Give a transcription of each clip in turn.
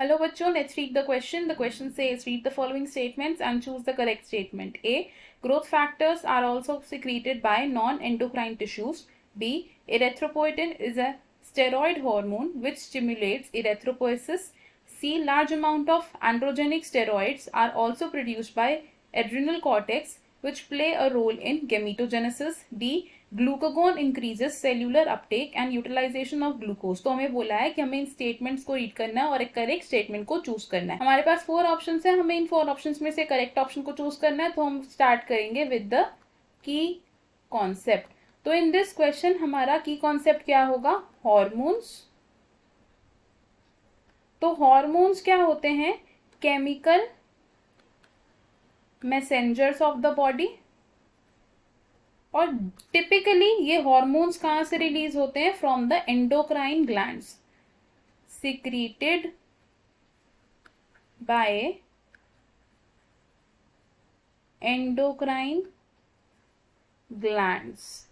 Hello bachcho, let's read the question. The question says read the following statements and choose the correct statement. A. Growth factors are also secreted by non-endocrine tissues. B. Erythropoietin is a steroid hormone which stimulates erythropoiesis. C. Large amount of androgenic steroids are also produced by adrenal cortex which play a role in gametogenesis. D. Glucagon increases cellular uptake and utilisation of glucose. तो हमें बोला है कि हमें इन statements को read करना है और एक करेक्ट स्टेटमेंट को चूज करना है। हमारे पास 4 ऑप्शंस है, हमें इन 4 ऑप्शंस में से करेक्ट ऑप्शन को चूज करना है। तो हम स्टार्ट करेंगे विद द की कॉन्सेप्ट। तो इन दिस क्वेश्चन हमारा की कॉन्सेप्ट क्या होगा? हॉर्मोन्स। तो हॉर्मोन्स क्या होते हैं? Chemical messengers of the body. और टिपिकली ये हॉर्मोन्स कहां से रिलीज होते हैं? From the endocrine glands, secreted by endocrine glands.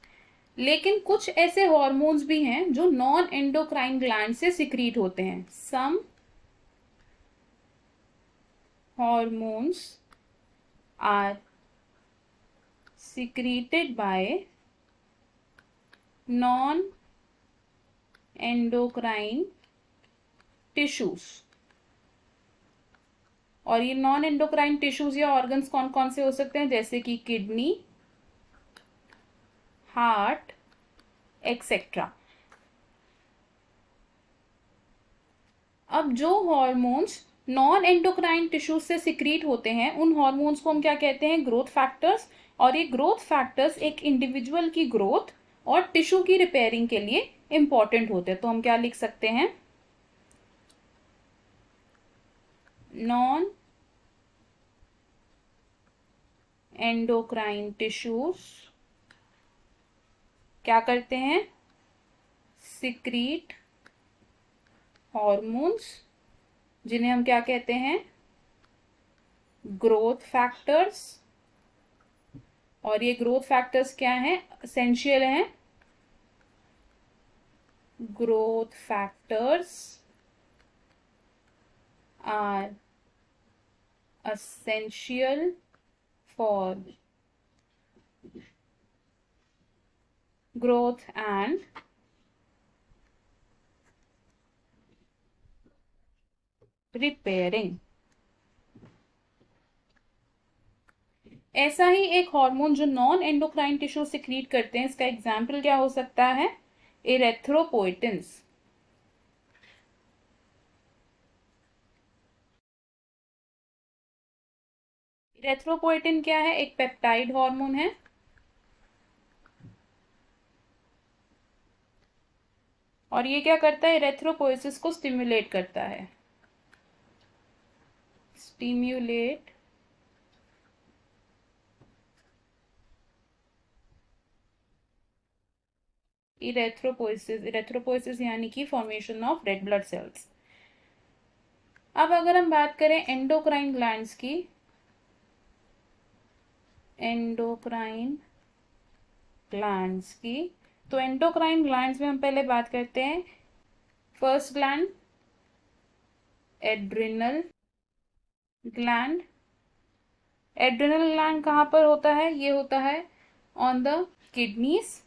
लेकिन कुछ ऐसे हॉर्मोन्स भी हैं जो नॉन एंडोक्राइन ग्लैंड से सिक्रीट होते हैं। Some hormones are secreted by non-endocrine tissues। और ये नॉन एंडोक्राइन टिश्यूज या ऑर्गन्स कौन कौन से हो सकते हैं? जैसे कि किडनी, हार्ट एक्सेट्रा। अब जो हॉर्मोन्स नॉन एंडोक्राइन टिश्यूज से सिक्रीट होते हैं उन हॉर्मोन्स को हम क्या कहते हैं? Growth factors. और ये ग्रोथ फैक्टर्स एक इंडिविजुअल की ग्रोथ और टिश्यू की रिपेयरिंग के लिए इंपॉर्टेंट होते हैं। तो हम क्या लिख सकते हैं? नॉन एंडोक्राइन टिश्यूज क्या करते हैं? सिक्रीट हॉर्मोन्स, जिन्हें हम क्या कहते हैं? Growth factors. और ये ग्रोथ फैक्टर्स क्या हैं? एसेंशियल हैं। Growth factors are essential for growth and repairing। ऐसा ही एक हार्मोन जो नॉन एंडोक्राइन टिश्यू सिक्रीट करते हैं, इसका एग्जाम्पल क्या हो सकता है? एरेथ्रोपोइटिन्स। इरेथ्रोपोइटिन क्या है? एक पेप्टाइड हार्मोन है और ये क्या करता है? इरेथ्रोपोइसिस को स्टिम्युलेट करता है। स्टिम्युलेट इरेथ्रोपोइसिस यानी कि formation of red blood cells. अब अगर हम बात करें एंडोक्राइन ग्लैंड्स की, एंडोक्राइन ग्लैंड्स की, तो एंडोक्राइन ग्लैंड्स में हम पहले बात करते हैं first gland adrenal gland. Adrenal gland कहाँ पर होता है? ये होता है on the kidneys.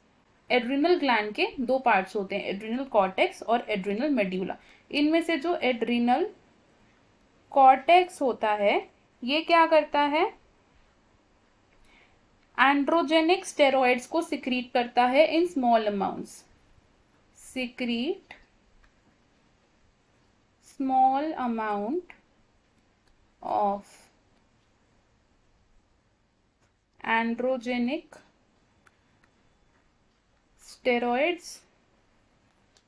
Adrenal gland के 2 पार्ट्स होते हैं, एड्रिनल कॉर्टेक्स और एड्रिनल मेड्यूला। इनमें से जो एड्रिनल कॉर्टेक्स होता है ये क्या करता है? एंड्रोजेनिक स्टेरॉइड्स को सिक्रीट करता है in small amounts. Secrete small amount of androgenic steroids.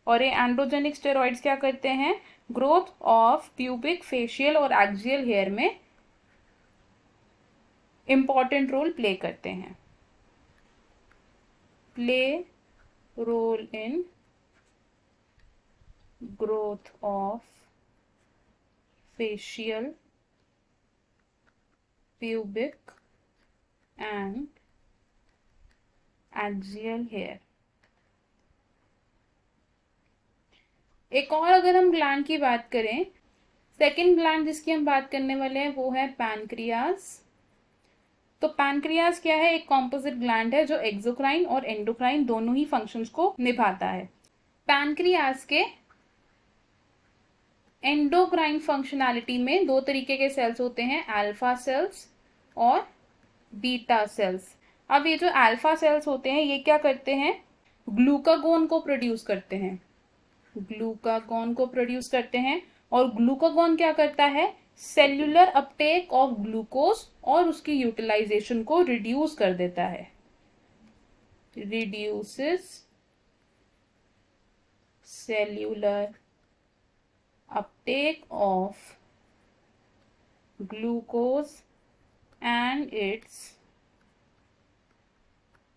और ये एंड्रोजेनिक स्टेरॉइड्स क्या करते हैं? ग्रोथ ऑफ प्यूबिक, फेशियल और एक्सियल हेयर में इंपॉर्टेंट रोल प्ले करते हैं। Play role in growth of facial, pubic and axial hair. एक और अगर हम ग्लैंड की बात करें सेकेंड ग्लैंड जिसकी हम बात करने वाले हैं वो है पैनक्रियाज। तो पैनक्रियाज क्या है, एक कॉम्पोजिट ग्लैंड है जो एक्सोक्राइन और एंडोक्राइन दोनों ही फंक्शंस को निभाता है। पैनक्रियाज के एंडोक्राइन फंक्शनैलिटी में दो तरीके के सेल्स होते हैं, अल्फा सेल्स और बीटा सेल्स। अब ये जो अल्फा सेल्स होते हैं ये क्या करते हैं, ग्लूकागोन को प्रोड्यूस करते हैं, ग्लूकागोन को प्रोड्यूस करते हैं। और ग्लूकागोन क्या करता है, सेल्यूलर अपटेक ऑफ ग्लूकोज और उसकी यूटिलाइजेशन को रिड्यूस कर देता है, reduces cellular Uptake of glucose and its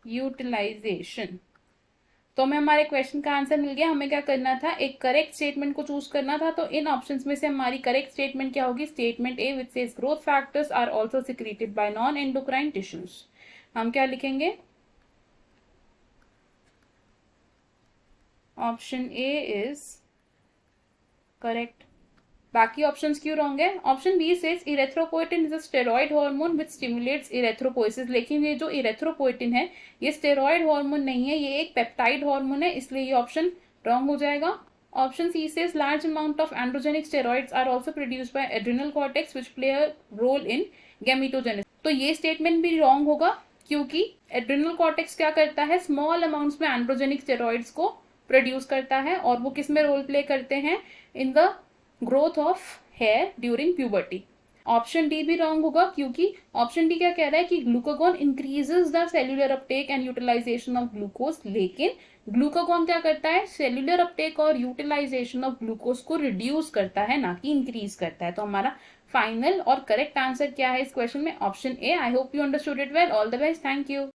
utilization। तो हमें हमारे क्वेश्चन का आंसर मिल गया। हमें क्या करना था, एक करेक्ट स्टेटमेंट को चूज करना था। तो इन ऑप्शंस में से हमारी करेक्ट स्टेटमेंट क्या होगी, statement A which says growth factors are also secreted by non endocrine tissues. हम क्या लिखेंगे, ऑप्शन ए इज करेक्ट। बाकी ऑप्शंस क्यों रॉन्ग है। Option B says erythropoietin is a steroid hormone which stimulates erythropoiesis, लेकिन ये जो इरेथ्रोपोएटिन है ये स्टेरॉइड हार्मोन नहीं है, ये एक पेप्टाइड हार्मोन है, इसलिए ये ऑप्शन रॉन्ग हो जाएगा। Option C says large amount of androgenic steroids are also produced by adrenal cortex which play a role in gametogenesis. तो ये स्टेटमेंट भी रॉन्ग होगा क्योंकि एड्रिनल कॉर्टेक्स क्या करता है, स्मॉल अमाउंट्स में एंड्रोजेनिक स्टेरॉइड्स को प्रोड्यूस करता है और वो किस में रोल प्ले करते हैं, in the growth of hair during puberty. Option D भी रॉन्ग होगा क्योंकि ऑप्शन डी क्या कह रहा है कि glucagon increases the cellular uptake and utilisation of glucose, लेकिन ग्लूकागोन क्या करता है, सेल्यूलर अपटेक और यूटिलाइजेशन ऑफ ग्लूकोज को रिड्यूस करता है, ना कि इंक्रीज करता है। तो हमारा फाइनल और करेक्ट आंसर क्या है इस क्वेश्चन में, option A. I hope you understood it well. All the best, thank you.